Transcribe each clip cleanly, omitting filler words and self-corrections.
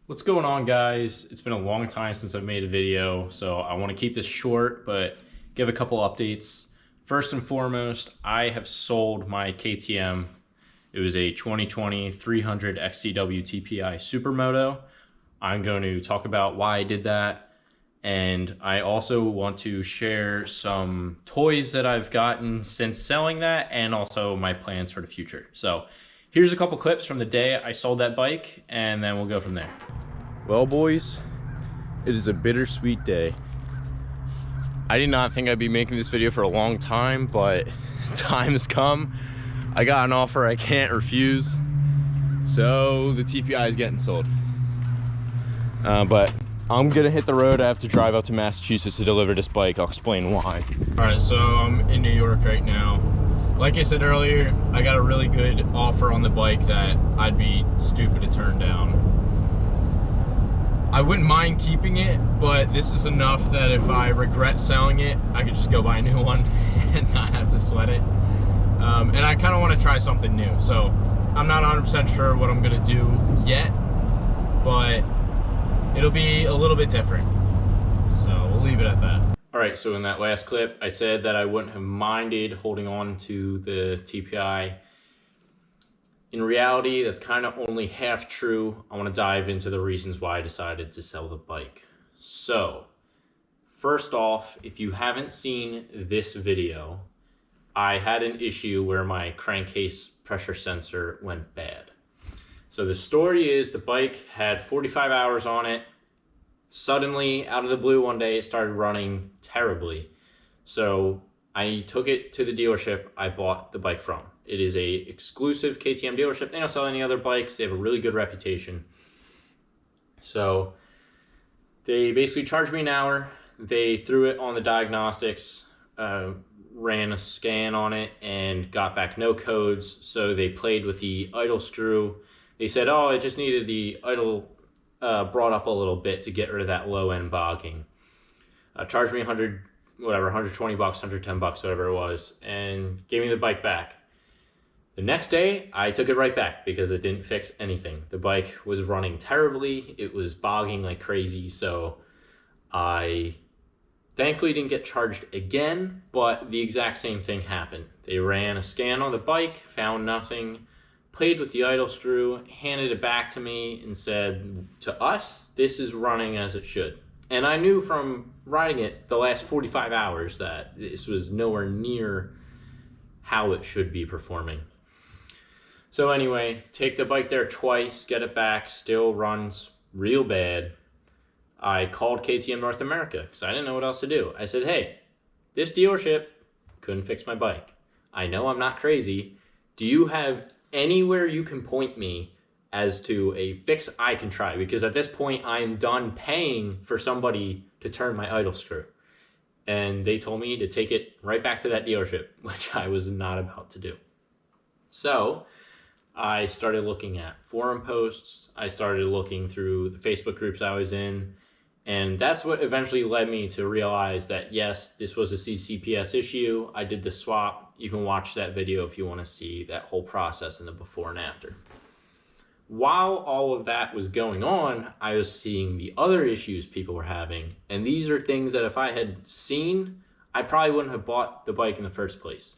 What's going on, guys? It's been a long time since I've made a video, so I want to keep this short but give a couple updates. First and foremost, I have sold my KTM. It was a 2020 300 XCW TPI Supermoto. I'm going to talk about why I did that, and I also want to share some toys that I've gotten since selling that and also my plans for the future. So here's a couple clips from the day I sold that bike, and then we'll go from there. Well, boys, it is a bittersweet day. I did not think I'd be making this video for a long time, but time has come. I got an offer I can't refuse, so the TPI is getting sold. But I'm gonna hit the road. I have to drive up to Massachusetts to deliver this bike. I'll explain why. All right, so I'm in New York right now. Like I said earlier, I got a really good offer on the bike that I'd be stupid to turn down. I wouldn't mind keeping it, but this is enough that if I regret selling it, I could just go buy a new one and not have to sweat it. And I kind of want to try something new. So I'm not 100% sure what I'm going to do yet, but it'll be a little bit different. So we'll leave it at that. All right, so in that last clip, I said that I wouldn't have minded holding on to the TPI. In reality, that's kind of only half true. I want to dive into the reasons why I decided to sell the bike. So, first off, if you haven't seen this video, I had an issue where my crankcase pressure sensor went bad. So the story is the bike had 45 hours on it. Suddenly, out of the blue one day, it started running terribly. So I took it to the dealership I bought the bike from. It is a exclusive KTM dealership. They don't sell any other bikes. They have a really good reputation. So they basically charged me an hour. They threw it on the diagnostics, ran a scan on it, and got back no codes. So they played with the idle screw. They said, oh, it just needed the idle brought up a little bit to get rid of that low end bogging. Charged me 120 bucks, 110 bucks, whatever it was, and gave me the bike back. The next day, I took it right back because it didn't fix anything. The bike was running terribly. It was bogging like crazy. So I thankfully didn't get charged again, but the exact same thing happened. They ran a scan on the bike, found nothing, played with the idle screw, handed it back to me and said, to us, this is running as it should. And I knew from riding it the last 45 hours that this was nowhere near how it should be performing. So anyway, take the bike there twice, get it back, still runs real bad. I called KTM North America because I didn't know what else to do. I said, hey, this dealership couldn't fix my bike. I know I'm not crazy. Do you have anywhere you can point me as to a fix I can try? Because at this point, I am done paying for somebody to turn my idle screw. And they told me to take it right back to that dealership, which I was not about to do. So I started looking at forum posts. I started looking through the Facebook groups I was in. And that's what eventually led me to realize that, yes, this was a CCPS issue. I did the swap. You can watch that video if you want to see that whole process in the before and after. While all of that was going on, I was seeing the other issues people were having. And these are things that if I had seen, I probably wouldn't have bought the bike in the first place.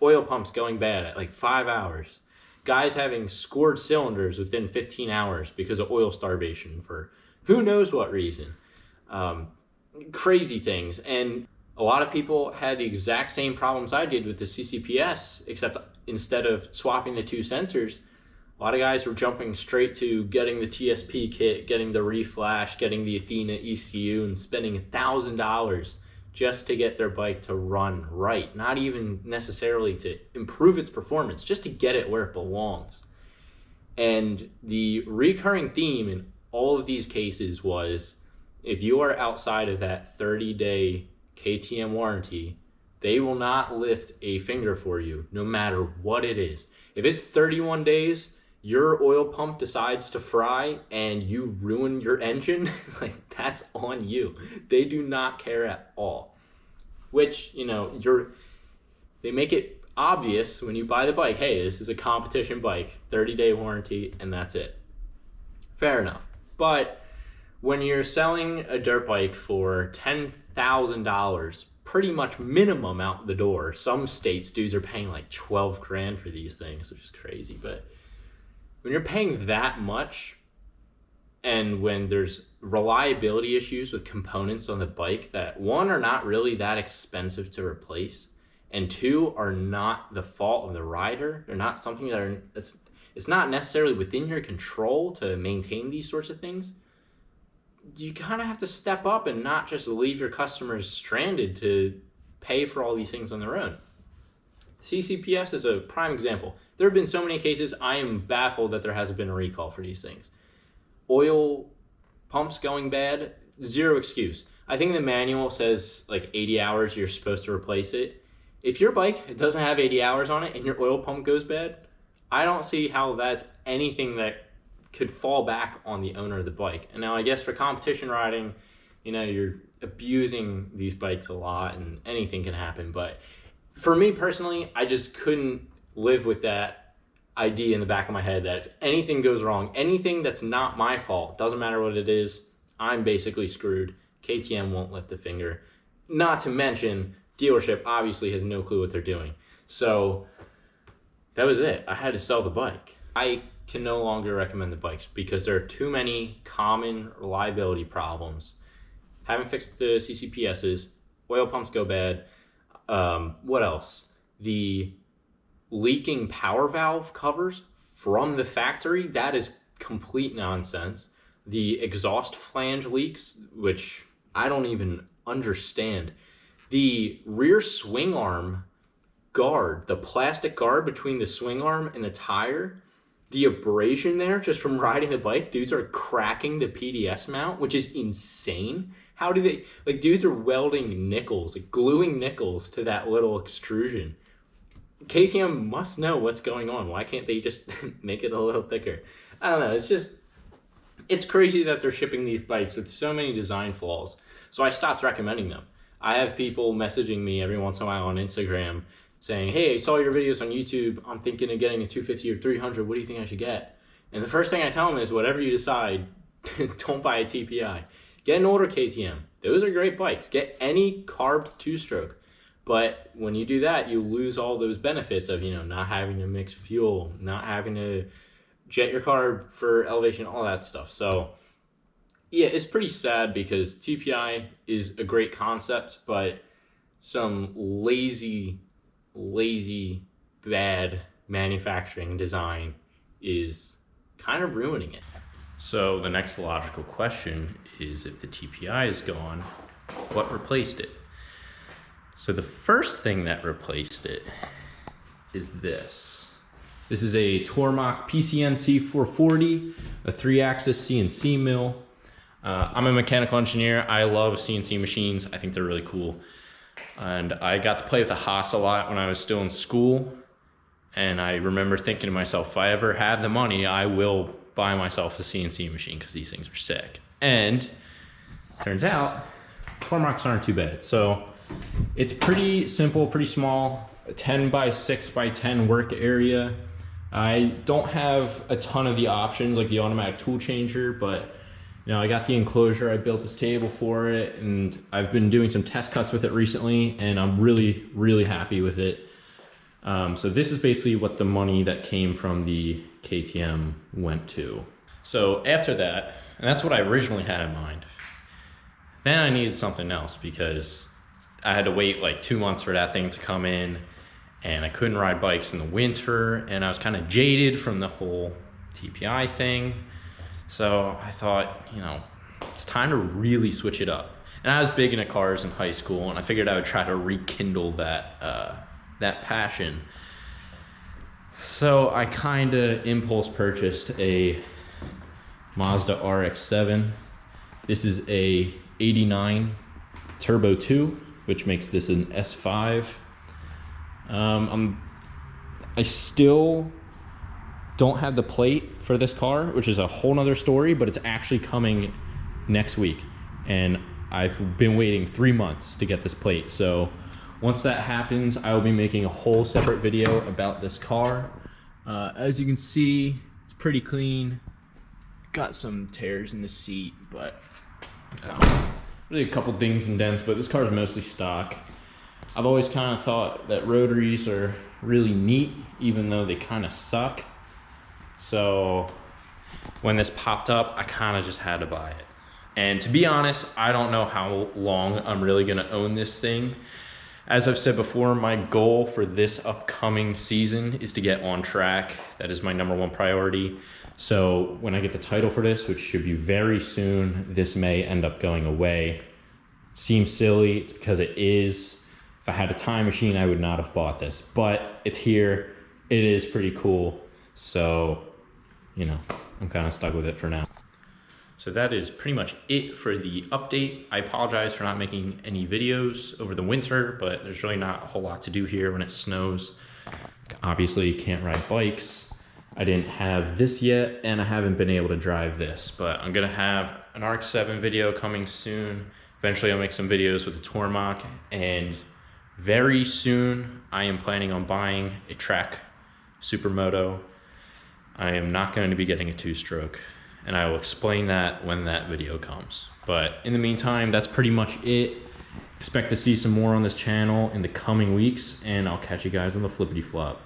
Oil pumps going bad at like 5 hours. Guys having scored cylinders within 15 hours because of oil starvation for who knows what reason. Crazy things. And a lot of people had the exact same problems I did with the CCPS, except instead of swapping the two sensors, a lot of guys were jumping straight to getting the TSP kit, getting the reflash, getting the Athena ECU, and spending $1,000 just to get their bike to run right. Not even necessarily to improve its performance, just to get it where it belongs. And the recurring theme in all of these cases was, if you are outside of that 30-day KTM warranty, they will not lift a finger for you, no matter what it is. If it's 31 days, your oil pump decides to fry and you ruin your engine, like, that's on you. They do not care at all. Which, you know, they make it obvious when you buy the bike, hey, this is a competition bike, 30-day warranty, and that's it. Fair enough. But when you're selling a dirt bike for $10,000, pretty much minimum out the door, some states dudes are paying like 12 grand for these things, which is crazy. But when you're paying that much, and when there's reliability issues with components on the bike that, one, are not really that expensive to replace, and two, are not the fault of the rider, they're not something that are, it's not necessarily within your control to maintain these sorts of things, you kind of have to step up and not just leave your customers stranded to pay for all these things on their own. CCPS is a prime example. There have been so many cases, I am baffled that there hasn't been a recall for these things. Oil pumps going bad, zero excuse. I think the manual says like 80 hours you're supposed to replace it. If your bike doesn't have 80 hours on it and your oil pump goes bad, I don't see how that's anything that could fall back on the owner of the bike. And now I guess for competition riding, you know, you're abusing these bikes a lot and anything can happen. But for me personally, I just couldn't live with that idea in the back of my head that if anything goes wrong, anything that's not my fault, doesn't matter what it is, I'm basically screwed. KTM won't lift a finger. Not to mention, dealership obviously has no clue what they're doing. So that was it. I had to sell the bike. I can no longer recommend the bikes because there are too many common reliability problems. Haven't fixed the CCPSs, oil pumps go bad. What else? The leaking power valve covers from the factory, that is complete nonsense. The exhaust flange leaks, which I don't even understand. The rear swing arm guard, the plastic guard between the swing arm and the tire, the abrasion there just from riding the bike, dudes are cracking the PDS mount, which is insane. How do they, like, dudes are welding nickels, like gluing nickels to that little extrusion. KTM must know what's going on. Why can't they just make it a little thicker? I don't know. It's crazy that they're shipping these bikes with so many design flaws. So I stopped recommending them. I have people messaging me every once in a while on Instagram saying, hey, I saw your videos on YouTube. I'm thinking of getting a 250 or 300. What do you think I should get? And the first thing I tell them is, whatever you decide, don't buy a TPI. Get an older KTM. Those are great bikes. Get any carbed two-stroke. But when you do that, you lose all those benefits of, you know, not having to mix fuel, not having to jet your car for elevation, all that stuff. So yeah, it's pretty sad because TPI is a great concept, but some lazy, bad manufacturing design is kind of ruining it. So the next logical question is, if the TPI is gone, what replaced it? So the first thing that replaced it is this. This is a Tormach PCN C440, a 3-axis CNC mill. I'm a mechanical engineer. I love CNC machines. I think they're really cool. And I got to play with a Haas a lot when I was still in school. And I remember thinking to myself, if I ever have the money, I will buy myself a CNC machine because these things are sick. And turns out, Tormachs aren't too bad. So it's pretty simple, pretty small, a 10 by 6 by 10 work area. I don't have a ton of the options like the automatic tool changer, but you know, I got the enclosure, I built this table for it, and I've been doing some test cuts with it recently, and I'm really happy with it. So this is basically what the money that came from the KTM went to. So after that, and that's what I originally had in mind, then I needed something else because I had to wait like 2 months for that thing to come in, and I couldn't ride bikes in the winter, and I was kind of jaded from the whole TPI thing. So I thought, you know, it's time to really switch it up. And I was big into cars in high school, and I figured I would try to rekindle that that passion. So I kind of impulse purchased a Mazda RX-7. This is a 89 Turbo 2, which makes this an S5. I still don't have the plate for this car, which is a whole nother story, but it's actually coming next week. And I've been waiting 3 months to get this plate. So once that happens, I will be making a whole separate video about this car. As you can see, it's pretty clean. got some tears in the seat, but really a couple dings and dents, but this car is mostly stock. I've always kind of thought that rotaries are really neat, even though they kind of suck. So when this popped up, I kind of just had to buy it. And to be honest, I don't know how long I'm really gonna own this thing. As I've said before, my goal for this upcoming season is to get on track. That is my #1 priority. So when I get the title for this, which should be very soon, this may end up going away. Seems silly, it's because it is. If I had a time machine, I would not have bought this, but it's here. It is pretty cool. So, you know, I'm kind of stuck with it for now. So that is pretty much it for the update. I apologize for not making any videos over the winter, but there's really not a whole lot to do here when it snows. Obviously, you can't ride bikes. I didn't have this yet, and I haven't been able to drive this, but I'm gonna have an ARC-7 video coming soon. Eventually, I'll make some videos with the Tormach, and very soon, I am planning on buying a track Supermoto. I am not going to be getting a 2-stroke, and I will explain that when that video comes. But in the meantime, that's pretty much it. Expect to see some more on this channel in the coming weeks, and I'll catch you guys on the flippity flop.